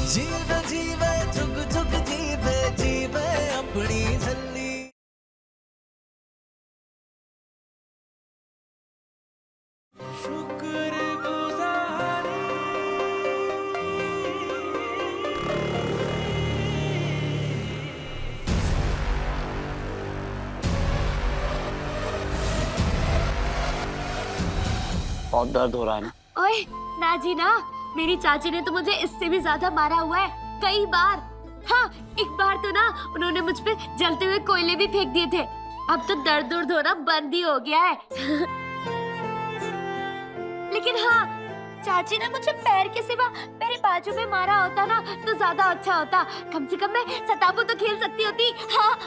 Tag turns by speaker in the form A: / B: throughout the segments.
A: जीवे जीवे जुग जुग जीवे जीवे अपनी झल्ली।
B: बहुत दर्द हो रहा है ना?
C: ओए ना जी ना, मेरी चाची ने तो मुझे इससे भी ज्यादा मारा हुआ है, कई बार। हाँ, एक बार तो ना उन्होंने मुझ पे जलते हुए कोयले भी फेंक दिए थे। अब तो दर्द होना बंद ही हो गया है। लेकिन हाँ, चाची ने मुझे पैर के सिवा मेरे बाजू में मारा होता ना तो ज्यादा अच्छा होता। कम से कम मैं सताबू तो खेल सकती होती। हाँ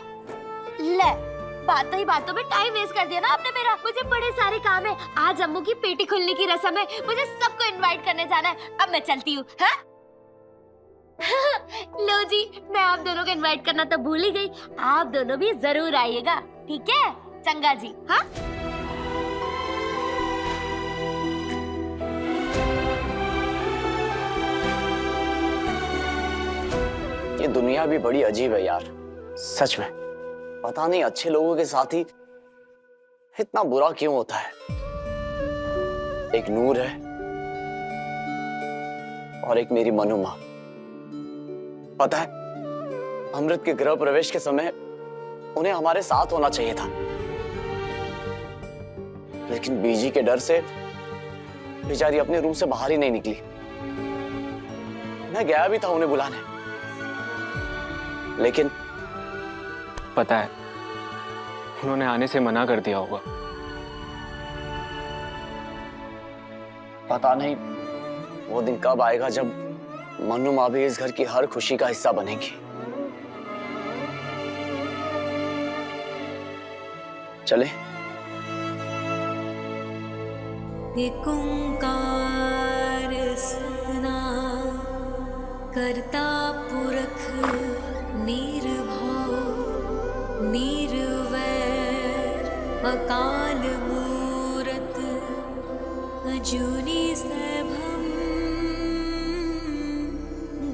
C: ले, बातों ही बातों में टाइम वेस्ट कर दिया ना आपने मेरा। मुझे बड़े सारे काम है। आज अम्मू की पेटी खुलने की रस्म है, मुझे सबको इनवाइट करने जाना है। अब मैं चलती हूँ। हाँ? लो जी, मैं आप दोनों को इनवाइट करना तो भूल ही गई। आप दोनों भी जरूर आइएगा, ठीक है? चंगा जी। हाँ?
B: ये दुनिया भी बड़ी अजीब है यार, सच में। पता नहीं अच्छे लोगों के साथ ही इतना बुरा क्यों होता है। एक नूर है और एक मेरी मनु माँ। पता है, अमृत के गृह प्रवेश के समय उन्हें हमारे साथ होना चाहिए था, लेकिन बीजी के डर से बेचारी अपने रूम से बाहर ही नहीं निकली। मैं गया भी था उन्हें बुलाने, लेकिन
D: पता है उन्होंने आने से मना कर दिया होगा।
B: पता नहीं वो दिन कब आएगा जब मन्नू माँ भी इस घर की हर खुशी का हिस्सा बनेंगी। चले?
E: एक ओंकार सतनाम करता पुरख निर्भव निर्वैर अकाल मूरत अजूनी सैभम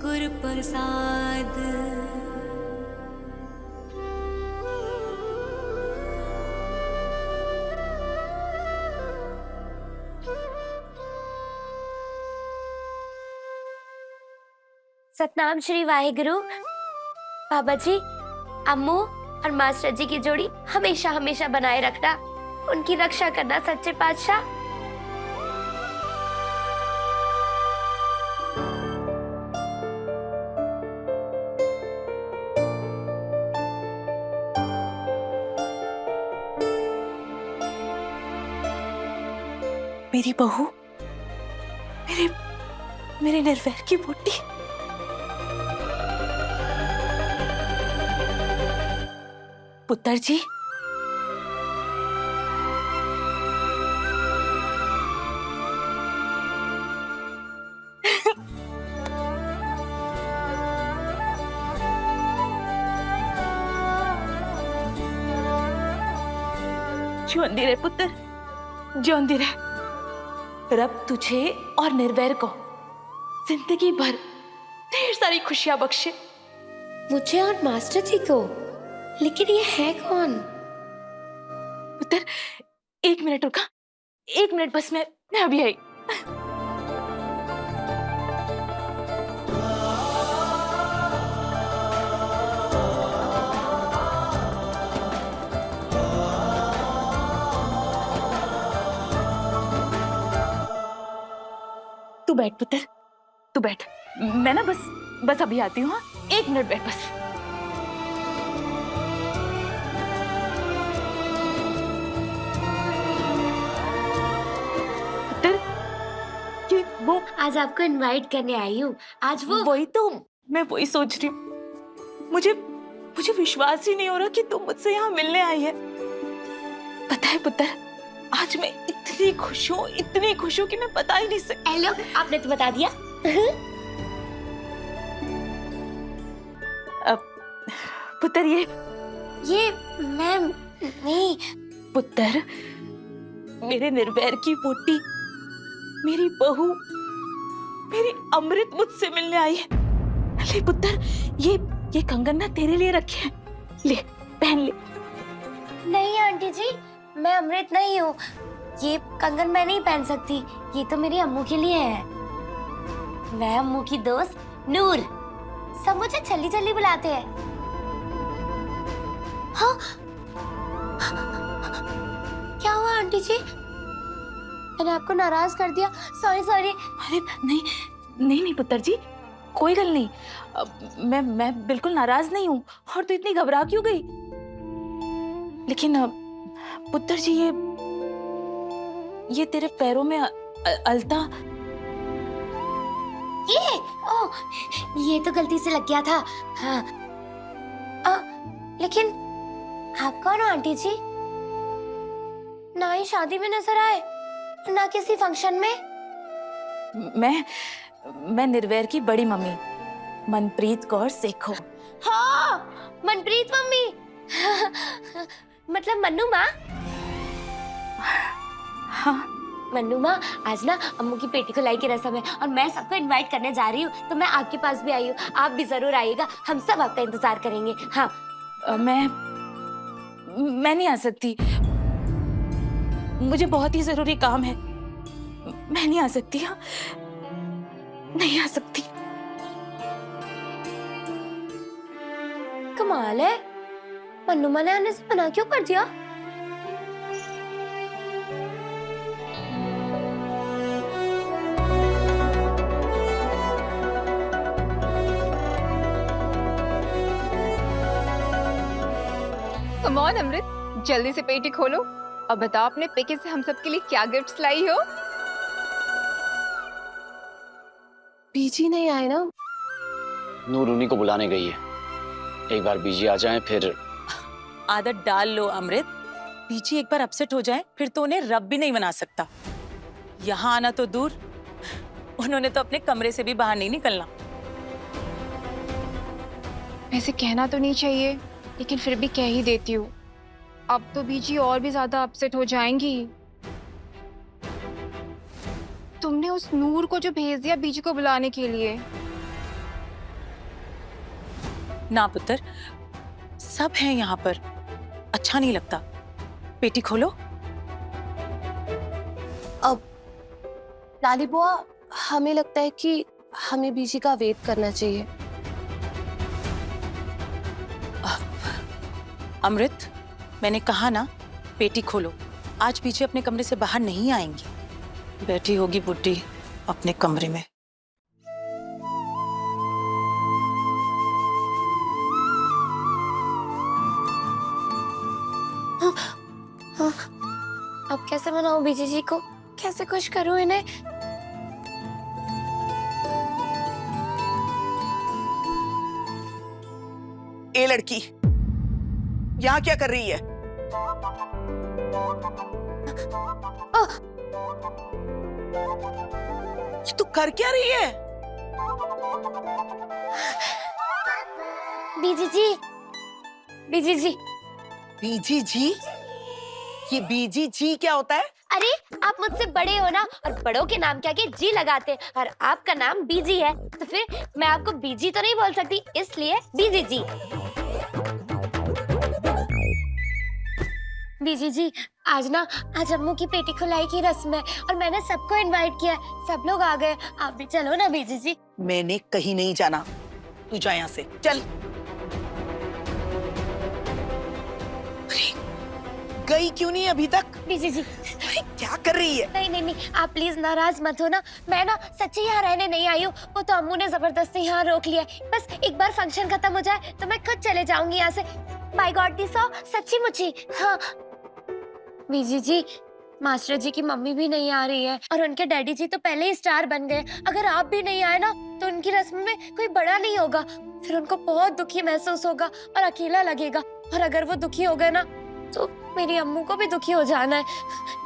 E: गुर प्रसाद।
C: सतनाम श्री वाहेगुरु। बाबा जी, अम्मू और मास्टर जी की जोड़ी हमेशा हमेशा बनाए रखना, उनकी रक्षा करना सच्चे पातशाह।
F: मेरी बहू, मेरे निर्वैर की बोटी। पुत्र जी, ज्योंदी रहे पुत्र, ज्योंदी रहे। रब तुझे और निर्वैर को जिंदगी भर ढेर सारी खुशियां बख्शे।
C: मुझे और मास्टर जी को? लेकिन ये है कौन?
F: पुत्र, 1 मिनट रुका, 1 मिनट बस, मैं अभी आई। तू बैठ पुत्र, तू बैठ। मैं ना बस अभी आती हूँ। 1 मिनट बैठ बस। वो
C: आज आपको इनवाइट करने आई हूँ। आज
F: वही तो मैं वही सोच रही हूँ। मुझे विश्वास ही नहीं हो रहा कि तुम मुझसे यहाँ मिलने आई है। पता है पुत्र, आज मैं इतनी खुश हूँ कि मैं बता ही नहीं सकती।
C: हेलो, आपने तो बता दिया।
F: पुत्र,
C: ये मैं नहीं।
F: पुत्र, मेरे निर्वैर की पोती, मेरी बहू, मेरी अमृत मुझसे मिलने आई है। ले पुत्र, ये कंगन ना तेरे लिए रखे हैं, ले पहन ले।
C: नहीं आंटी जी, मैं अमृत नहीं हूँ। ये कंगन मैं नहीं पहन सकती, ये तो मेरी अम्मू के लिए है। मैं अम्मू की दोस्त नूर, सब मुझे छल्ली छल्ली बुलाते हैं। हाँ, क्या हुआ आंटी जी? मैंने आपको नाराज कर दिया? Sorry sorry.
F: अरे नहीं नहीं नहीं पुत्र जी, कोई गल नहीं। मैं बिल्कुल नाराज नहीं हूँ। और तू इतनी घबरा क्यों गई? लेकिन पुत्र जी, ये तेरे पैरों में अलता।
C: ये तो गलती से लग गया था। हाँ। लेकिन आप कौन हो आंटी जी? ना ही शादी में नजर आए, ना किसी फंक्शन में।
F: मैं निर्वैर की बड़ी मम्मी मनप्रीत कौर सेखो।
C: हाँ, मनप्रीत मम्मी। मतलब मन्नू माँ।
F: हाँ
C: मन्नू माँ, आज ना अम्मू की पेटी खुलाई की रस्म है और मैं सबको इनवाइट करने जा रही हूँ, तो मैं आपके पास भी आई हूँ। आप भी जरूर आइएगा, हम सब आपका इंतजार करेंगे। हाँ।
F: मैं नहीं आ सकती, मुझे बहुत ही जरूरी काम है। मैं नहीं आ सकती। हाँ, नहीं आ सकती।
C: कमाल है, मन्नू माँ ने आने से मना क्यों कर दिया?
G: कम ऑन अमृत, जल्दी से पेटी खोलो और बताओ अपने पेके से हम सब के लिए क्या गिफ्ट्स लाई हो।
H: बीजी नहीं आए ना?
B: नूर उन्हीं को बुलाने गई है। एक बार बीजी आ जाएं फिर।
F: आदत डाल लो अमृत, बीजी एक बार अपसेट हो जाए फिर तो उन्हें रब भी नहीं बना सकता। यहाँ आना तो दूर, उन्होंने तो अपने कमरे से भी बाहर नहीं निकलना।
G: वैसे कहना तो नहीं चाहिए, लेकिन फिर भी कह ही देती हूँ। अब तो बीजी और भी ज्यादा अपसेट हो जाएंगी। तुमने उस नूर को जो भेज दिया बीजी को बुलाने के लिए।
F: ना पुत्र, सब हैं यहाँ पर, अच्छा नहीं लगता। पेटी खोलो।
H: अब लाली बुआ, हमें लगता है कि हमें बीजी का वेट करना चाहिए।
F: अमृत, मैंने कहा ना, पेटी खोलो। आज पीछे अपने कमरे से बाहर नहीं आएंगी। बैठी होगी बुड्ढी अपने कमरे में।
C: अब कैसे मनाऊं बीजी जी को? कैसे खुश करूं इन्हें?
I: ए लड़की, यहाँ क्या कर रही है? ये तू कर क्या रही है?
C: बीजी जी, बीजी जी।
I: बीजी जी? ये बीजी जी क्या होता है?
C: अरे आप मुझसे बड़े हो ना, और बड़ों के नाम क्या के जी लगाते हैं, और आपका नाम बीजी है तो फिर मैं आपको बीजी तो नहीं बोल सकती, इसलिए बीजी जी। बीजी जी, आज अम्मू की पेटी खुलाई की रस्म है और मैंने सबको इनवाइट किया है। सब लोग आ गए, आप भी चलो ना बीजी जी।
I: मैंने कहीं नहीं जाना, तू जा यहाँ से, चल। गई क्यों नहीं अभी तक?
C: बीजी जी,
I: क्या कर रही है?
C: नहीं नहीं नहीं, आप प्लीज नाराज मत हो ना। मैं सच्ची यहाँ रहने नहीं आई हूँ, वो तो अम्मू ने जबरदस्ती यहाँ रोक लिया है। बस एक बार फंक्शन खत्म हो जाए तो मैं खुद चले जाऊंगी यहाँ से। बाय गॉड दी सो, सच्ची मुच्ची। हाँ बीजी जी, मास्टर जी की मम्मी भी नहीं आ रही है और उनके डैडी जी तो पहले ही स्टार बन गए। अगर आप भी नहीं आए ना तो उनकी रस्म में कोई बड़ा नहीं होगा, फिर उनको बहुत दुखी महसूस होगा और अकेला लगेगा। और अगर वो दुखी हो गए ना तो मेरी अम्मू को भी दुखी हो जाना है।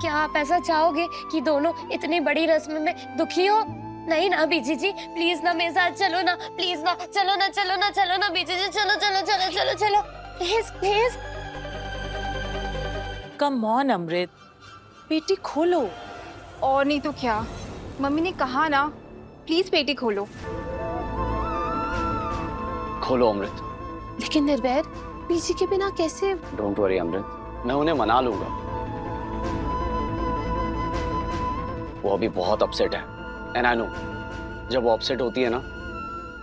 C: क्या आप ऐसा चाहोगे कि दोनों इतनी बड़ी रस्म में दुखी हो? नहीं ना बीजी जी, प्लीज ना मेरे साथ चलो ना, प्लीज ना, चलो ना, चलो ना, चलो ना बीजी जी, चलो चलो चलो चलो चलो, प्लीज प्लीज।
F: कम ऑन अमृत, पेटी खोलो।
G: और नहीं तो क्या, मम्मी ने कहा ना, प्लीज पेटी खोलो।
B: खोलो अमृत।
H: लेकिन निर्वैर, बीजी के बिना कैसे?
B: डोंट वरी अमृत, मैं उन्हें मना लूंगा। वो अभी बहुत अपसेट है, एंड आई नो जब वो अपसेट होती है ना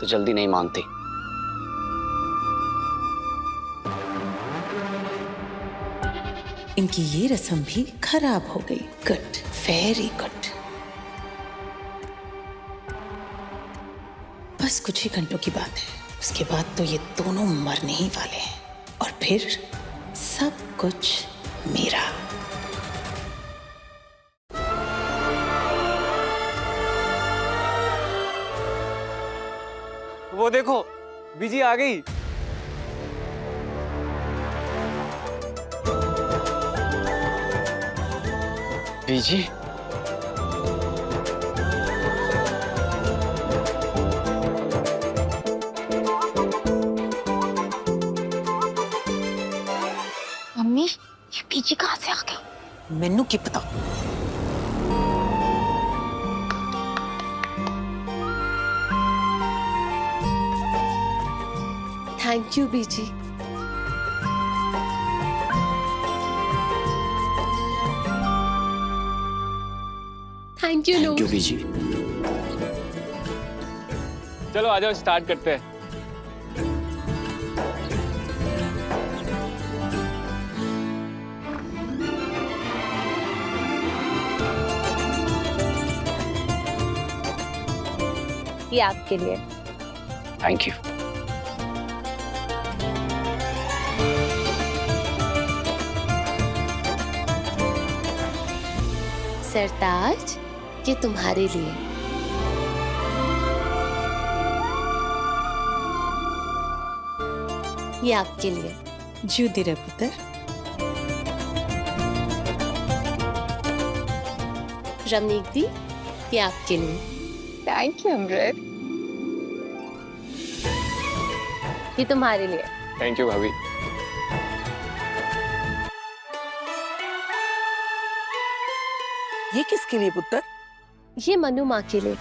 B: तो जल्दी नहीं मानती।
F: इनकी ये रस्म भी खराब हो गई। Good, very good. बस कुछ ही घंटों की बात है, उसके बाद तो ये दोनों मरने ही वाले हैं और फिर सब कुछ मेरा।
D: वो देखो, बीजी आ गई।
B: बीजी,
G: मम्मी, ये बीजी कहाँ से आ गई?
F: मैनू की पता।
H: थैंक यू बीजी। थैंक यू
B: थैंक यू बीजी।
D: चलो आ जाओ, स्टार्ट करते हैं।
H: ये आपके लिए।
B: Thank you.
H: सरताज, ये तुम्हारे लिए। ये आपके लिए।
F: जूदी रे पुत्र।
H: रमनीक दी, ये आपके लिए।
G: थैंक यू अमृत।
H: ये तुम्हारे लिए।
D: थैंक यू भाभी।
I: ये किसके लिए पुत्र?
H: ये मनु माँ के लिए।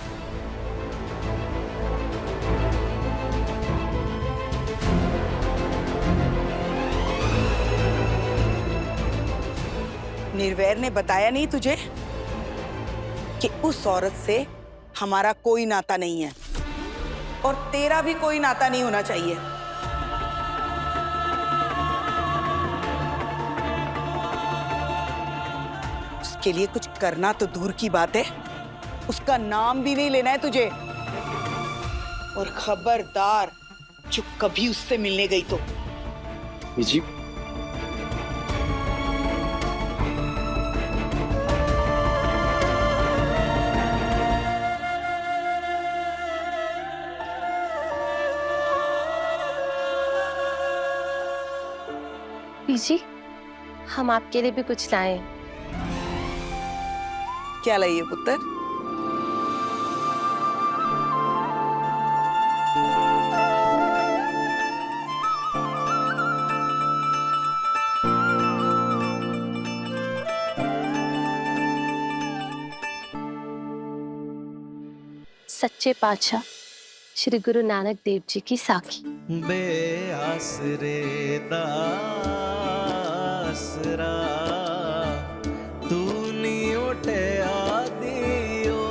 I: निर्वैर ने बताया नहीं तुझे कि उस औरत से हमारा कोई नाता नहीं है और तेरा भी कोई नाता नहीं होना चाहिए। उसके लिए कुछ करना तो दूर की बात है, उसका नाम भी नहीं लेना है तुझे। और खबरदार जो कभी उससे मिलने गई तो।
B: बीजी,
H: बीजी, हम आपके लिए भी कुछ लाए हैं।
I: क्या लाइए पुत्र?
H: सच्चे पातशाह श्री गुरु नानक देव जी की साखी।
A: बेआसरे दासरा तू नी उठे आदियो,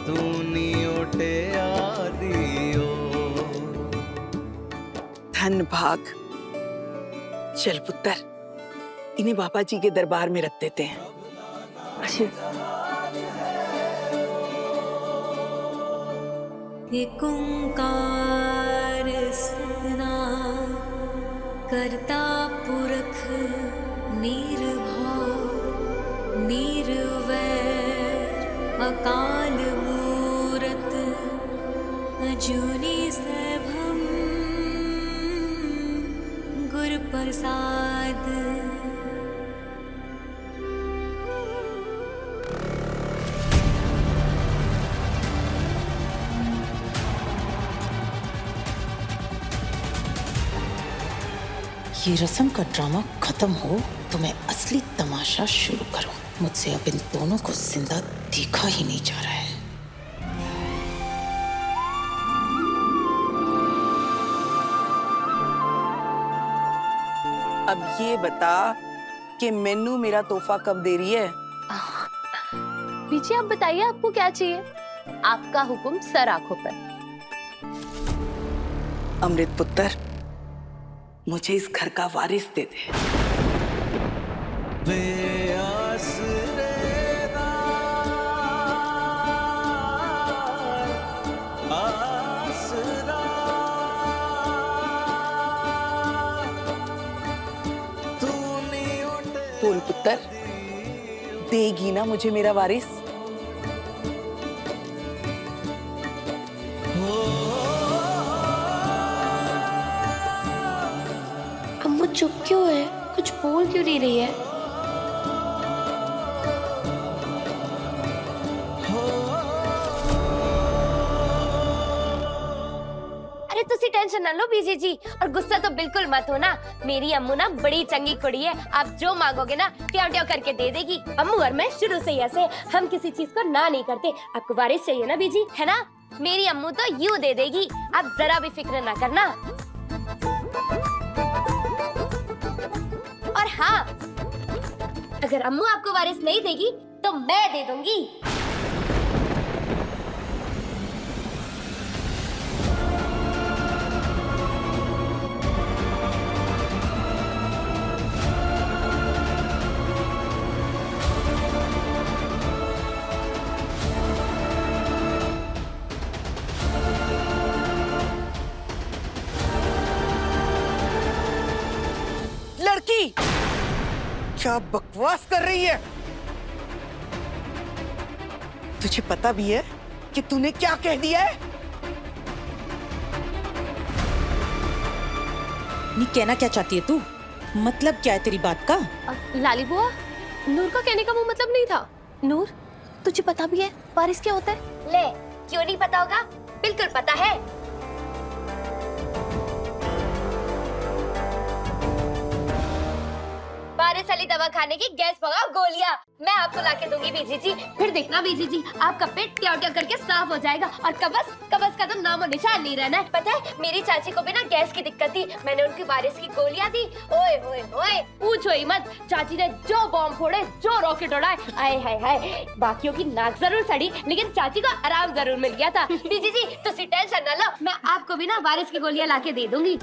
A: तू नी उठे आदियो।
I: धन भाग। चल पुत्र, इन्हें बाबा जी के दरबार में रख देते हैं।
E: एक ओंकार सतनाम करता पुरख निर्भव निर्वैर अकाल मूरत अजूनी सैभम गुर प्रसाद।
F: ये रस्म का ड्रामा खत्म हो तो मैं असली तमाशा शुरू करूं। मुझसे अब इन दोनों को जिंदा देखा ही नहीं जा रहा है।
I: अब ये बता कि मेनू मेरा तोहफा कब दे रही है?
H: बीजी आप बताइए आपको क्या चाहिए? आपका हुक्म सर आंखों पर।
I: अमृत पुत्र, मुझे इस घर का वारिस दे दे। बोल पुत्र, देगी ना मुझे मेरा वारिस?
H: अम्मू चुप क्यों है? कुछ बोल क्यों नहीं रही है?
C: अरे तुसी टेंशन ना लो बीजी जी, और गुस्सा तो बिल्कुल मत हो ना। मेरी अम्मू ना बड़ी चंगी कुड़ी है, आप जो मांगोगे ना ट्याव ट्याव करके दे देगी। अम्मू और मैं शुरू से ही ऐसे, हम किसी चीज को ना नहीं करते। आपको वारिस चाहिए ना बीजी, है ना? मेरी अम्मू तो यूं दे देगी, आप जरा भी फिक्र ना करना। और हाँ, अगर अम्मू आपको वारिस नहीं देगी तो मैं दे दूंगी।
I: लड़की क्या बकवास कर रही है? तुझे पता भी है कि तूने क्या कह दिया है?
F: नहीं, कहना क्या चाहती है तू? मतलब क्या है तेरी बात का?
H: लाली बुआ, नूर का कहने का वो मतलब नहीं था। नूर, तुझे पता भी है वारिस क्या होता है?
C: ले, क्यों नहीं पता होगा? बिल्कुल पता है। वारिस वाली दवा खाने की गैस भगाओ गोलियां मैं आपको लाके दूंगी बीजी जी। फिर देखना बीजी जी, आपका पेट ट्याव ट्याव करके साफ हो जाएगा और कबज कबज का तो नामो निशान नहीं रहना है। पता है मेरी चाची को भी ना गैस की दिक्कत थी, मैंने उनकी वारिस की गोलियां दी। ओए ओए ओए, पूछो ही मत, चाची ने जो बॉम्ब फोड़े, जो रॉकेट उड़ाए, आए हाय हाय, बाकियों की नाक जरूर सड़ी लेकिन चाची को आराम जरूर मिल गया था। बीजी जी तुसी टेंशन ना लो, मैं आपको भी ना वारिस की गोलियां लाके दे दूंगी।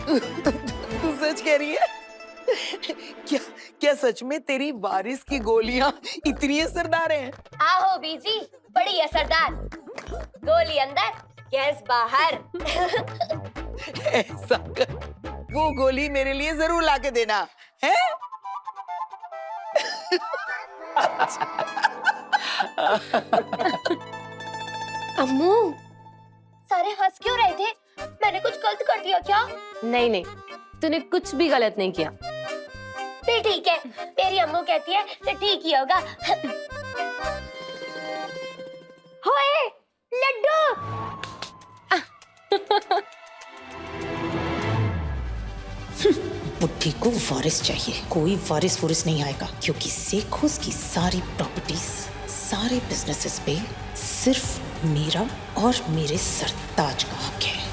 I: तू सच कह रही है? क्या क्या सच में तेरी वारिस की गोलियां इतनी असरदार हैं?
C: आहो बीजी, बड़ी असरदार। गोली अंदर, गैस बाहर।
I: ऐसा कर, वो गोली मेरे लिए जरूर लाके देना है?
H: अम्मू,
C: सारे हंस क्यों रहे थे? मैंने कुछ गलत कर दिया क्या?
H: नहीं नहीं, तूने कुछ भी गलत नहीं किया।
C: फिर ठीक है, तेरी अम्मू कहती है तो ठीक ही होगा। होए लड्डू।
F: बुड्ढी को वारिस चाहिए, कोई वारिस वुरिस नहीं आएगा क्योंकि सेखोस की सारी प्रॉपर्टीज, सारे बिजनेसेस पे सिर्फ मेरा और मेरे सरताज का हक है।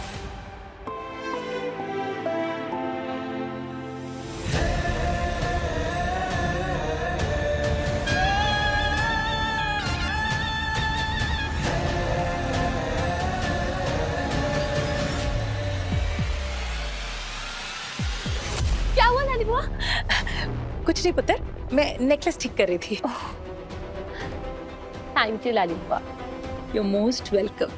H: क्या हुआ लाली बुआ?
F: कुछ नहीं पुत्र, मैं नेकलेस ठीक कर रही थी।
H: थैंक यू लाली बुआ।
F: You're most welcome.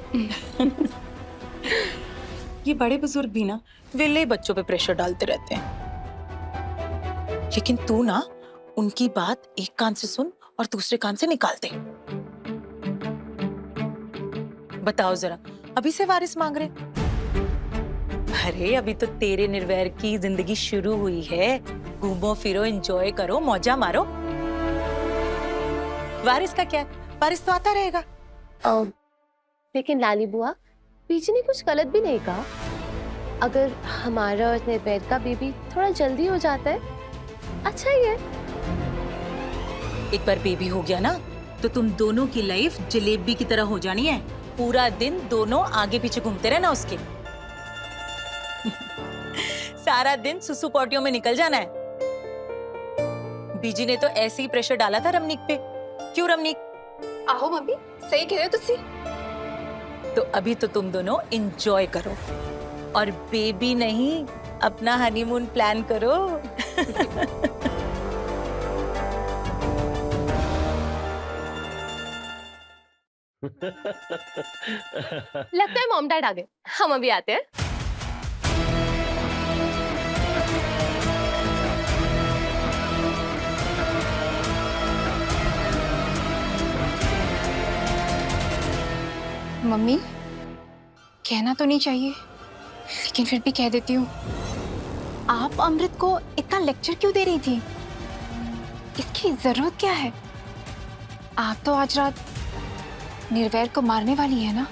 F: ये बड़े बुजुर्ग भी ना विले बच्चों पे प्रेशर डालते रहते हैं, लेकिन तू ना उनकी बात एक कान से सुन और दूसरे कान से निकाल दे। बताओ जरा, अभी से वारिस मांग रहे? अरे अभी तो तेरे निर्वैर की जिंदगी शुरू हुई है, घूमो फिरो, एंजॉय करो, मौजा मारो। वारिस का क्या है, वारिस तो आता रहेगा।
H: लेकिन लाली बुआ, बीजी ने कुछ गलत भी नहीं कहा। अगर हमारा और निर्वैर का बेबी थोड़ा जल्दी हो जाता है, अच्छा ही है।
F: एक बार बेबी हो गया ना तो तुम दोनों की लाइफ जलेबी की तरह हो जानी है। पूरा दिन दोनों आगे पीछे घूमते रहना उसके। सारा दिन सुसु पोटियों में निकल जाना है। बीजी ने तो ऐसे ही प्रेशर डाला था रमनीक पे। क्यों रमनीक?
G: आहो मम्मी, सही कह रहे हो तुसी।
F: तो अभी तो तुम दोनों एंजॉय करो और बेबी नहीं, अपना हनीमून प्लान करो।
H: लगता है मॉम डैड आ गए, हम अभी आते हैं।
G: मम्मी, कहना तो नहीं चाहिए, लेकिन फिर भी कह देती हूँ। आप अमृत को इतना लेक्चर क्यों दे रही थी? इसकी जरूरत क्या है? आप तो आज रात निर्वैर को मारने वाली है ना?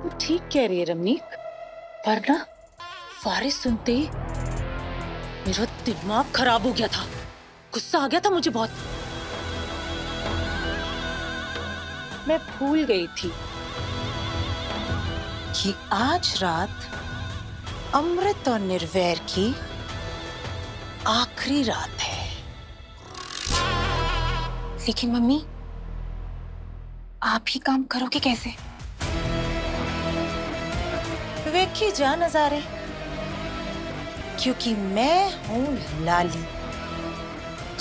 F: तू ठीक कह रही है रमनीक, पर ना फारिस सुनते ही मेरा दिमाग खराब हो गया था। गुस्सा आ गया था मुझे बहुत। मैं भूल गई थी कि आज रात अमृत और निर्वैर की आखिरी रात है।
G: लेकिन मम्मी, आप ही काम करोगे कैसे?
F: देखी जा नजारे, क्योंकि मैं हूं लाली,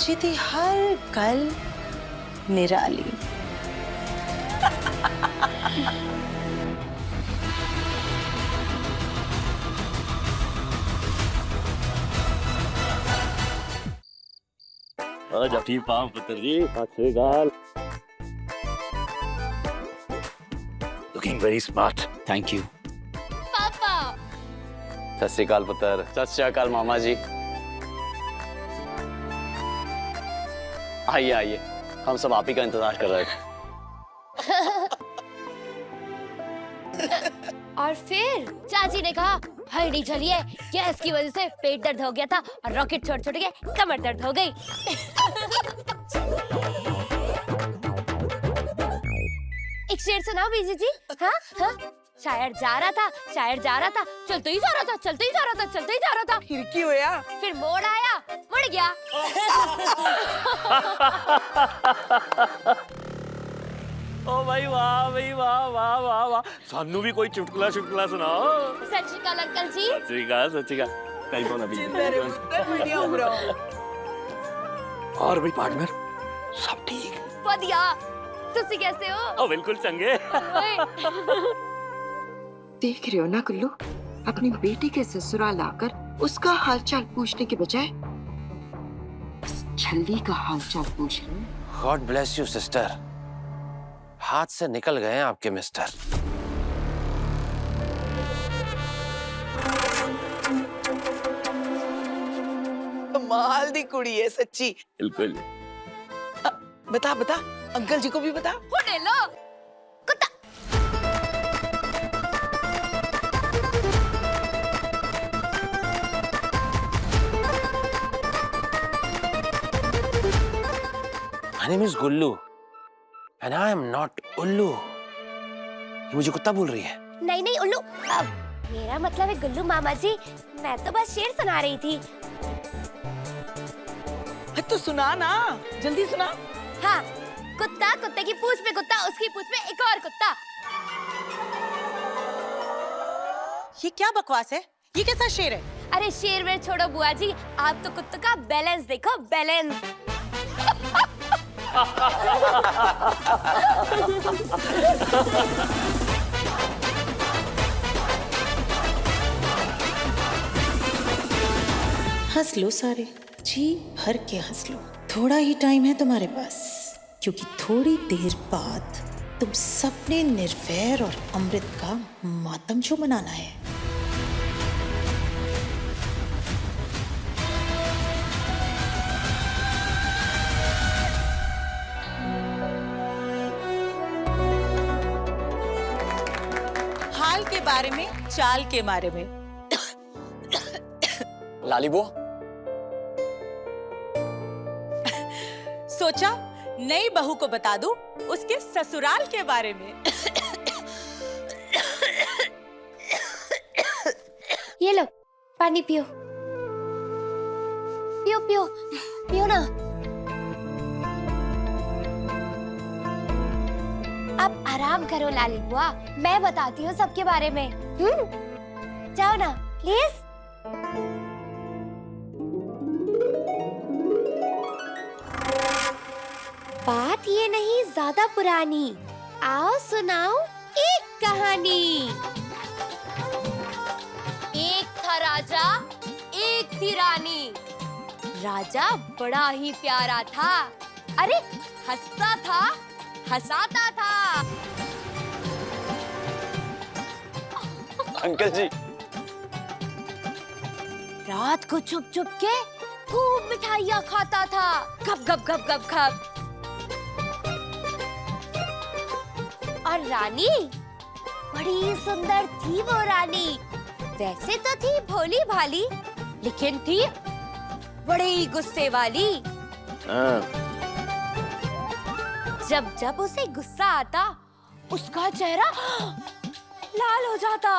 F: जिदी हर कल निराली।
J: जफी पाम पुत्र जी, सत श्री अकाल। Looking very smart.
B: Thank you.
H: पापा।
B: सत श्री अकाल पुत्र। सत श्री अकाल मामा जी। आइए आइए, हम सब आप ही का इंतजार कर रहे थे।
C: और फिर चाची ने कहा, भाई नहीं चलिए, गैस की वजह से पेट दर्द हो गया था और रॉकेट छोड़ छोड़ के कमर दर्द हो गई। एक शेर सुनाओ बीजी जी। हाँ हाँ। शायर जा रहा था, शायर जा रहा था, चलते ही जा रहा था, चलते ही जा रहा था, चलते ही जा रहा था।
I: फिर की होया?
C: फिर मोड़ आया, मुड़ गया।
J: ओ भाई वाह भाई वाह वाह वाह वाह, सानू भी कोई चुटकुला चुटकुला सुनाओ।
C: सत श्री अकाल अंकल जी।
J: सत श्री अकाल, सत श्री अकाल। टेलीफोन अभी।
I: बढ़िया उम्र।
J: और भाई पार्टनर सब ठीक?
C: बढ़िया। तुसी कैसे हो?
J: ओ बिल्कुल चंगे।
K: देख रहे हो ना गुल्लू, अपनी बेटी के ससुराल आकर उसका हालचाल पूछने के बजाय इस छल्ली का हालचाल पूछ रहे हो।
L: गॉड ब्लेस यू सिस्टर, हाथ से निकल गए हैं आपके मिस्टर।
I: कमाल दी कुड़ी है सच्ची।
J: बिल्कुल।
I: बता बता, अंकल जी को भी बता।
C: होने लो कुत्ता।
L: My name is Gullu and I am not उल्लू। ये मुझे कुत्ता बोल रही है?
C: नहीं नहीं उल्लू, मेरा मतलब है गुल्लू मामा जी, मैं तो बस शेर सुना रही थी।
I: तो सुना ना, जल्दी सुना।
C: हाँ, कुत्ता, कुत्ते की पूंछ पे कुत्ता, उसकी पूंछ पे एक और कुत्ता।
F: ये क्या बकवास है? ये कैसा शेर है?
C: अरे शेर वेर छोड़ो बुआ जी, आप तो कुत्ते का बैलेंस देखो, बैलेंस।
F: हंस लो सारे, जी भर के हंस लो। थोड़ा ही टाइम है तुम्हारे पास, क्योंकि थोड़ी देर बाद तुम सबने निर्वैर और अमृत का मातम जो मनाना है। हाल के बारे में, चाल के बारे में
B: लाली बुआ,
F: सोचा नई बहू को बता दूं उसके ससुराल के बारे में।
C: ये लो पानी पियो, पियो पियो पियो ना। अब आराम करो लाली बुआ, मैं बताती हूँ सबके बारे में। जाओ ना प्लीज। बात ये नहीं ज्यादा पुरानी, आओ सुनाओ एक कहानी। एक था राजा, एक थी रानी। राजा बड़ा ही प्यारा था, अरे हंसता था, हंसाता था।
B: अंकल जी।
C: रात को छुप छुप के खूब मिठाइयाँ खाता था, गप गप गप गप गप। और रानी, बड़ी सुंदर थी वो रानी। वैसे तो थी भोली भाली, लेकिन थी बड़ी गुस्से वाली। जब जब उसे गुस्सा आता, उसका चेहरा लाल हो जाता।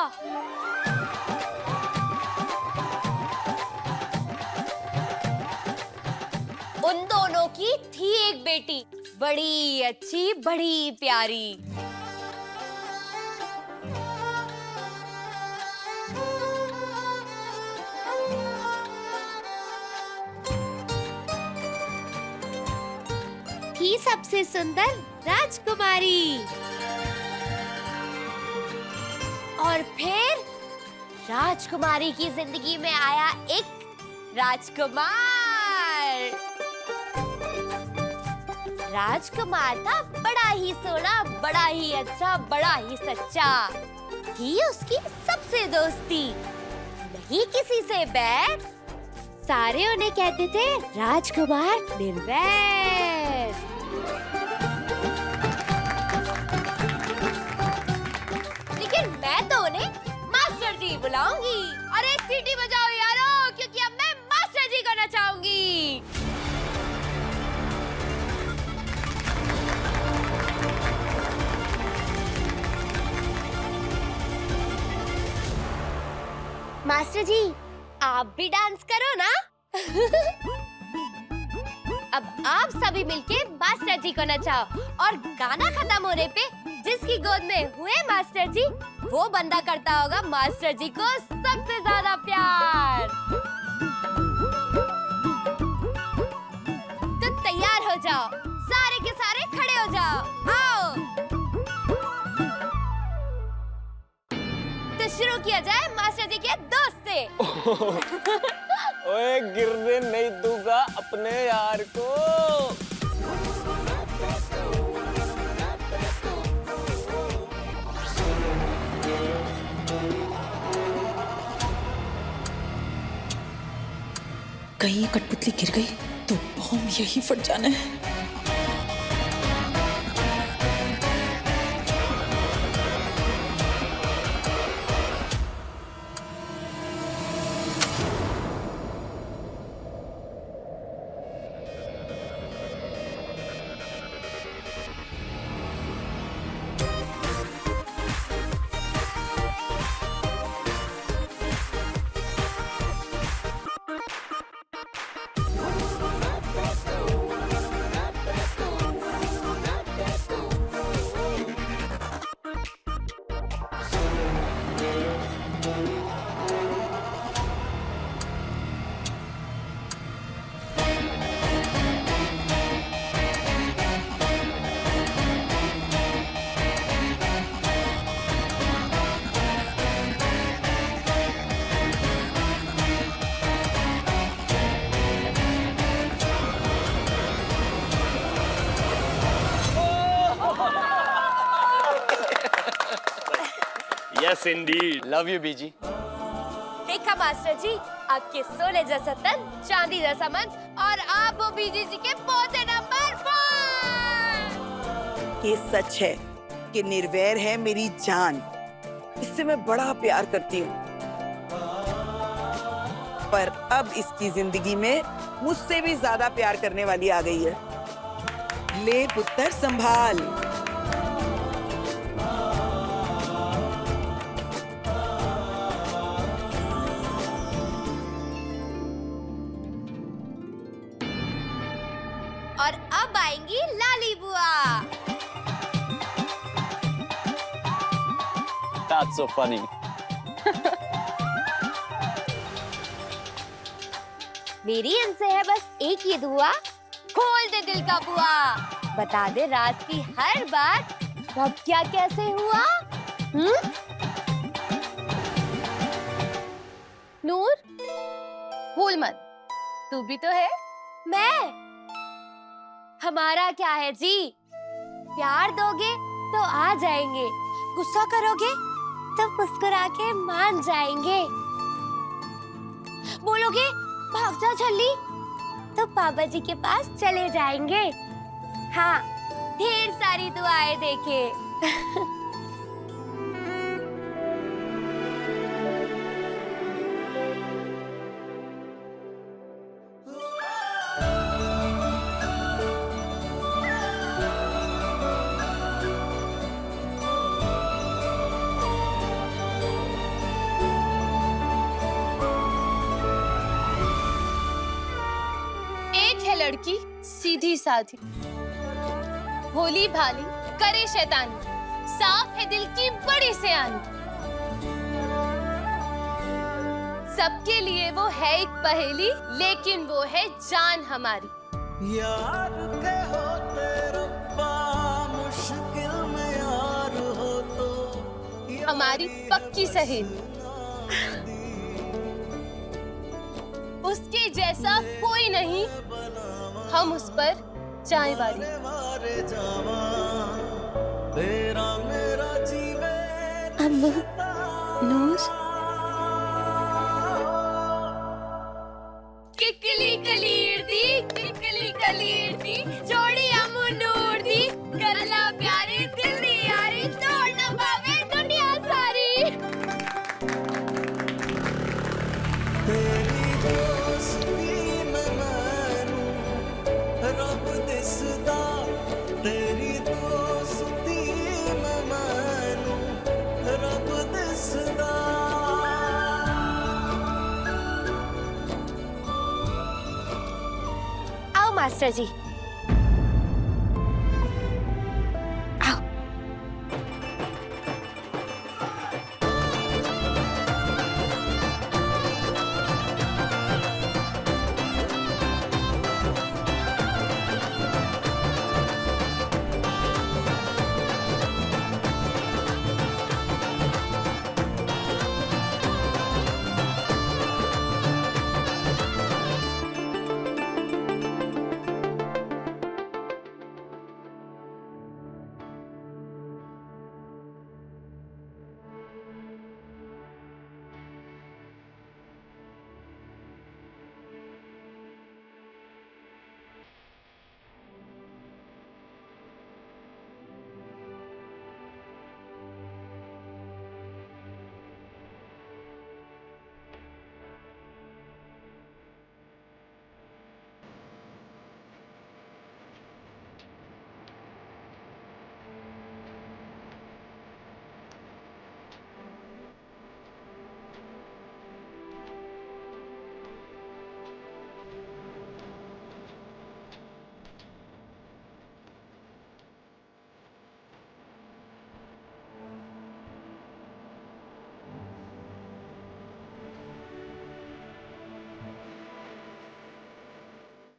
C: उन दोनों की थी एक बेटी, बड़ी अच्छी, बड़ी प्यारी। थी सबसे सुंदर राजकुमारी। और फिर राजकुमारी की जिंदगी में आया एक राजकुमार। राजकुमार था बड़ा ही सोना, बड़ा ही अच्छा, बड़ा ही सच्चा। थी उसकी सबसे दोस्ती, नहीं किसी से बैर। सारे उन्हें कहते थे राजकुमार निर्वैर। लेकिन मैं तो उन्हें मास्टर जी बुलाऊंगी। अरे सीटी बजाओ यारो, क्योंकि अब मैं मास्टर जी करना चाहूंगी। मास्टर जी, आप भी डांस करो ना। अब आप सभी मिलके मास्टर जी को नचाओ, और गाना खत्म होने पे जिसकी गोद में हुए मास्टर जी, वो बंदा करता होगा मास्टर जी को सबसे ज्यादा प्यार। तो तैयार हो जाओ, सारे के सारे खड़े हो जाओ। आओ तो शुरू किया जाए मास्टर जी के दोस्त से।
B: ओए गिरने नहीं दूंगा अपने यार को।
F: कहीं कठपुतली गिर गई तो बॉम्ब यही फट जाना है।
J: Yes, indeed.
B: लव यू बीजी।
C: देखा मास्टर जी, आपके सोने जैसा तन, चांदी जैसा मन, और आप वो बीजी जी के पोते नंबर 1।
I: ये सच है कि निर्वैर है मेरी जान। इससे मैं बड़ा प्यार करती हूँ। पर अब इसकी जिंदगी में मुझसे भी ज्यादा प्यार करने वाली आ गई है। ले पुत्र संभाल।
C: और अब आएंगी लाली बुआ।
B: That's so funny.
C: मेरी इनसे है बस एक ही दुआ, खोल दे दिल का बुआ, बता दे रात की हर बात, कब क्या कैसे हुआ। नूर, भूल मत, तू भी तो है। मैं? हमारा क्या है जी, प्यार दोगे तो आ जाएंगे, गुस्सा करोगे तो मुस्कुरा के मान जाएंगे, बोलोगे भाग जा छल्ली तो पापा जी के पास चले जाएंगे। हाँ, ढेर सारी दुआएं देखे।
H: लड़की सीधी साधी, भोली भाली, करे शैतानी, साफ है दिल की बड़ी सियानी, सबके लिए वो है एक पहेली, लेकिन वो है जान हमारी।
A: यार के होते रब्बा, मुश्किल में यार हो तो
H: हमारी पक्की सहेली, उसके जैसा कोई नहीं, हम उस पर जाए वाली।
A: तेरा मेरा जीवे
H: अम्मू, नूर,
C: किकली कलीर दी, किकली कलीर दी, जोड़ी अम्मू नूर दी, करला प्यारी दिल दी यारी, तोड़ न पावे दुनिया सारी।
A: तेरी दोस्ती में मैनू रब दिसदा, तेरी दोस्ती में मैनू रब दिसदा।
C: आओ मास्टर जी, आओ।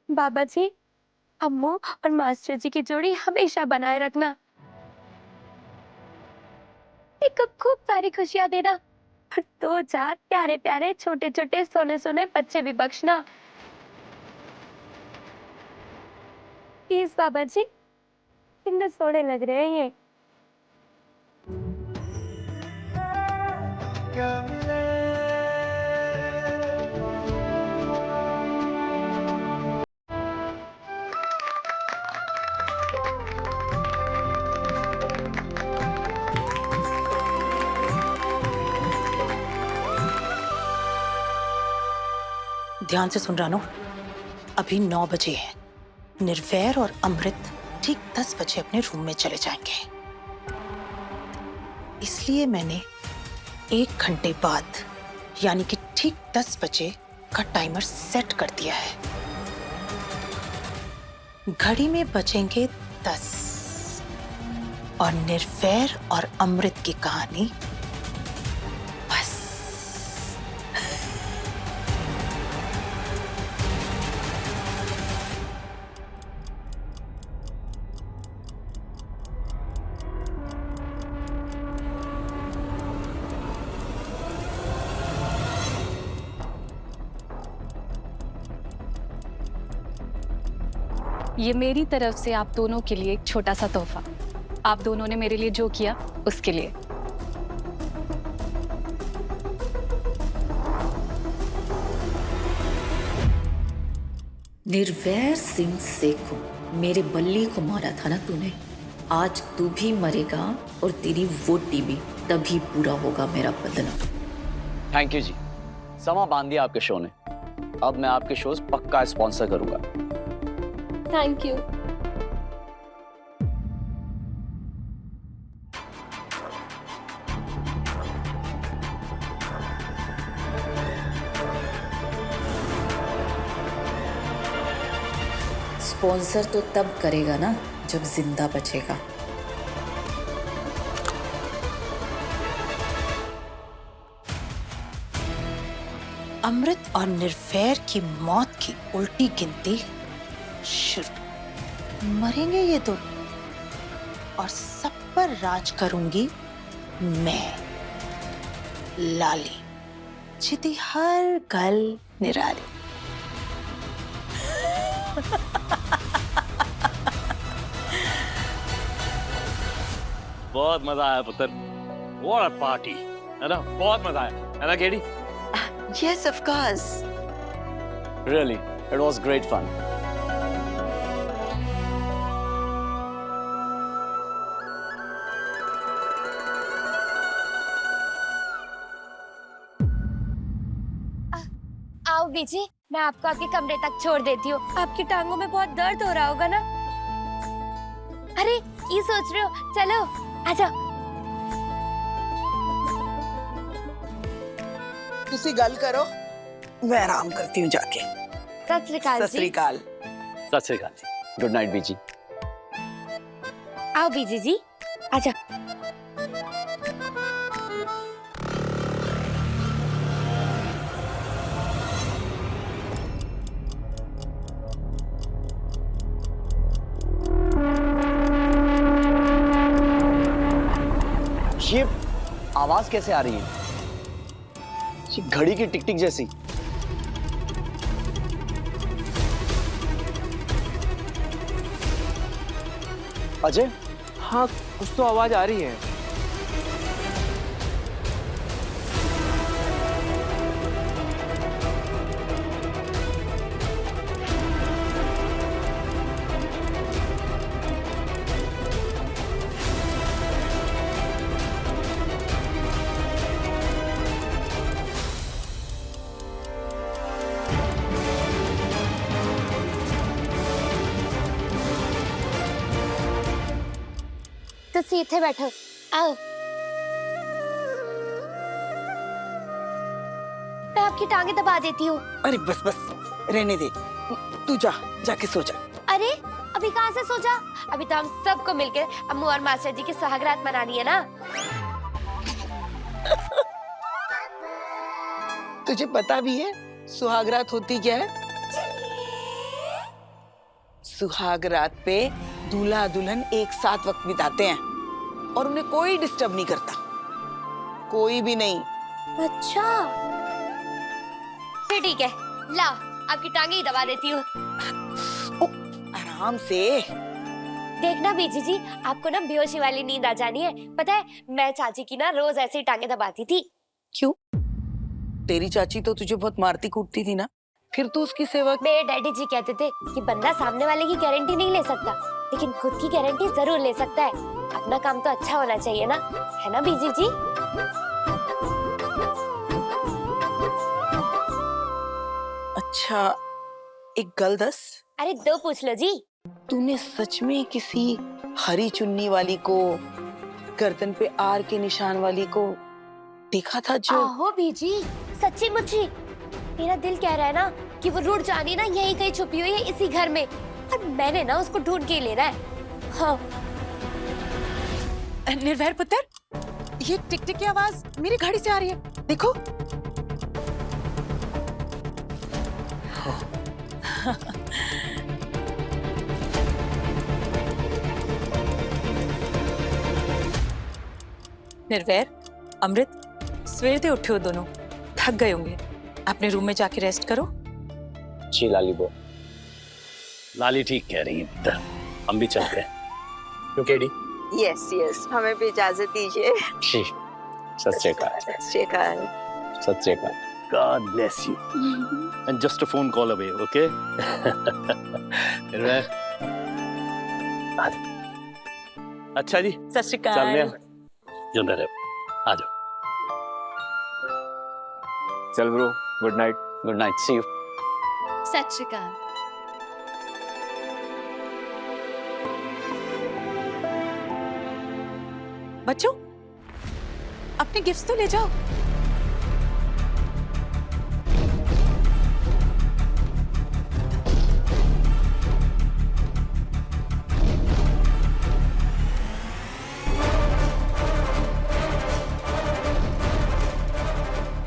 C: बाबा जी, अम्मू और मास्टर जी की जोड़ी हमेशा बनाए रखना। एक खूब सारी खुशियां देना और 2-4 प्यारे प्यारे छोटे छोटे सोने सोने बच्चे भी बख्शना। प्लीज बाबा जी, कितने सोने लग रहे हैं ये।
I: ध्यान से सुन रानो, अभी 9 बजे हैं। निर्वैर और अमृत ठीक 10 बजे अपने रूम में चले जाएंगे। इसलिए मैंने 1 घंटे बाद यानी कि ठीक 10 बजे का टाइमर सेट कर दिया है। घड़ी में बजेंगे 10 और निर्वैर और अमृत की कहानी बस।
G: ये मेरी तरफ से आप दोनों के लिए एक छोटा सा तोहफा। आप दोनों ने मेरे लिए जो किया उसके लिए।
M: निर्वैर सिंह सेखो, मेरे बल्ली को मारा था ना तूने, आज तू भी मरेगा और तेरी वो टीवी तभी पूरा होगा मेरा बदला।
B: थैंक यू जी, समा बांध दिया आपके शो ने। अब मैं आपके शोज पक्का स्पॉन्सर करूंगा।
H: Thank you.
M: स्पॉन्सर तो तब करेगा ना जब जिंदा बचेगा।
I: अमृत और निर्वैर की मौत की उल्टी गिनती शुरू। मरेंगे ये दोनों और सब पर राज करूंगी मैं, लाली, जिती हर गल निराली।
J: बहुत मजा आया पुत्र। What a party, है ना? बहुत मजा आया, है ना KD?
I: Yes, of course.
B: Really, it was great fun.
C: आओ बीजी, मैं आपको आपके कमरे तक छोड़ देती हूँ। आपकी टांगों में बहुत दर्द हो रहा होगा ना? अरे ये सोच रहे हो? चलो आ जाओ।
I: तुसी गल करो, मैं आराम करती हूँ जाके।
C: सत श्री अकाल जी।
I: सत श्री अकाल।
B: सत श्री अकाल जी। गुड नाइट बीजी।
C: आओ बीजी जी, आ जाओ।
B: ये आवाज कैसे आ रही है? ये घड़ी की टिक टिक जैसी। अजय?
D: हाँ, कुछ तो आवाज आ रही है।
C: तुसी इत्थे बैठो, आओ। मैं आपकी टांगे दबा देती हूँ।
I: अरे बस बस रहने दे, तू जा, जाके सो जा।
C: अरे अभी कहाँ से सो जा? अभी तो हम सबको मिलकर अम्मू और मास्टर जी की सुहागरात मनानी है ना।
I: तुझे पता भी है सुहागरात होती क्या है? सुहागरात पे दूल्हा दुल्हन एक साथ वक्त बिताते हैं और उन्हें कोई डिस्टर्ब नहीं करता, कोई भी नहीं।
C: अच्छा फिर ठीक है, लाओ आपकी टांगे ही दबा देती हूँ।
I: आराम से।
C: देखना बीजी जी, आपको ना बेहोशी वाली नींद आ जानी है। पता है मैं चाची की ना रोज ऐसे ही टांगे दबाती थी।
I: क्यों? तेरी चाची तो तुझे बहुत मारती कूटती थी ना, फिर तू उसकी सेवा।
C: मेरे डैडी जी कहते थे कि बंदा सामने वाले की गारंटी नहीं ले सकता, लेकिन खुद की गारंटी जरूर ले सकता है। अपना काम तो अच्छा होना चाहिए ना, है ना बीजी जी?
I: अच्छा, एक गल दस,
C: अरे दो पूछ लो जी।
I: तूने सच में किसी हरी चुन्नी वाली को, गर्दन पे आर के निशान वाली को देखा था जो?
C: आहो बीजी, सच्ची मुच्ची मेरा दिल कह रहा है ना कि वो रूठ जानी ना यहीं कहीं छुपी हुई है इसी घर में, और मैंने ना उसको ढूंढ के ही लेना है। हाँ।
I: निर्भय पुत्र, ये टिक टिक की आवाज मेरी घड़ी से आ रही है, देखो।
F: निर्वैर, अमृत, सवेर दे उठे हो दोनों, थक गए होंगे, अपने रूम में जाके रेस्ट करो।
L: जी लाली बुआ।
J: लाली ठीक कह रही है पुत्र, हम भी चलते हैं। क्यों केडी?
K: यस यस, हमें भी इजाजत दीजिए।
L: जी, सत श्री अकाल। सत श्री अकाल।
J: God bless you. And just a phone call away, okay? अच्छा जी,
F: सत श्री
J: चलने
F: अकाल।
J: हैं। जिंदा रहो, आ जाओ।
D: चल bro, good night.
B: Good night, see you.
C: सत श्री अकाल।
F: बच्चों, अपने गिफ्ट्स तो ले जाओ।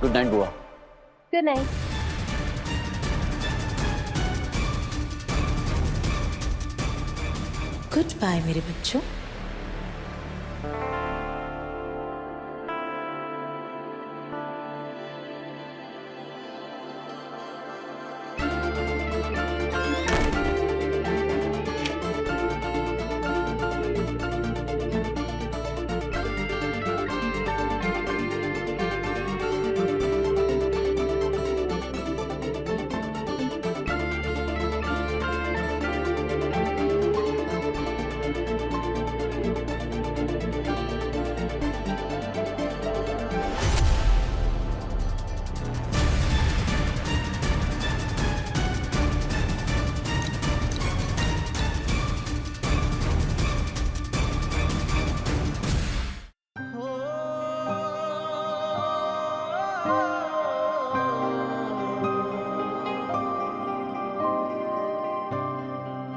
B: गुड नाइट बुआ।
H: Good night.
F: गुड बाय मेरे बच्चों।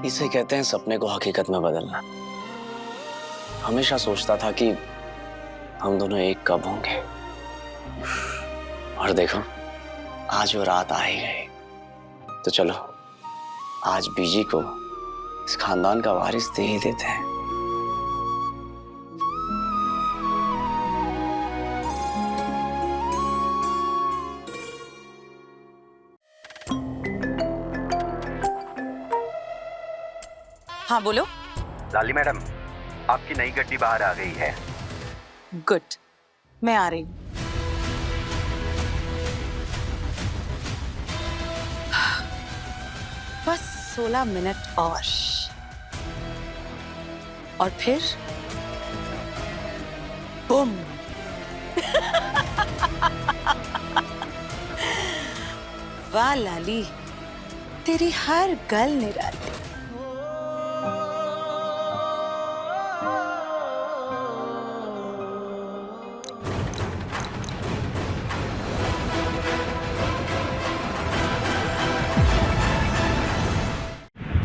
B: इसे कहते हैं सपने को हकीकत में बदलना। हमेशा सोचता था कि हम दोनों एक कब होंगे, और देखो आज वो रात आ ही गई। तो चलो आज बीजी को इस खानदान का वारिस दे ही देते हैं।
F: हाँ बोलो।
N: लाली मैडम, आपकी नई गड्डी बाहर आ गई है।
F: गुड, मैं आ रही हूँ। बस 16 मिनट और फिर बुम। वाह लाली, तेरी हर गल निराली।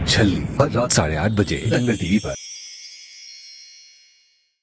O: छल्ली हर रात 8:30 बजे दंगल टीवी पर।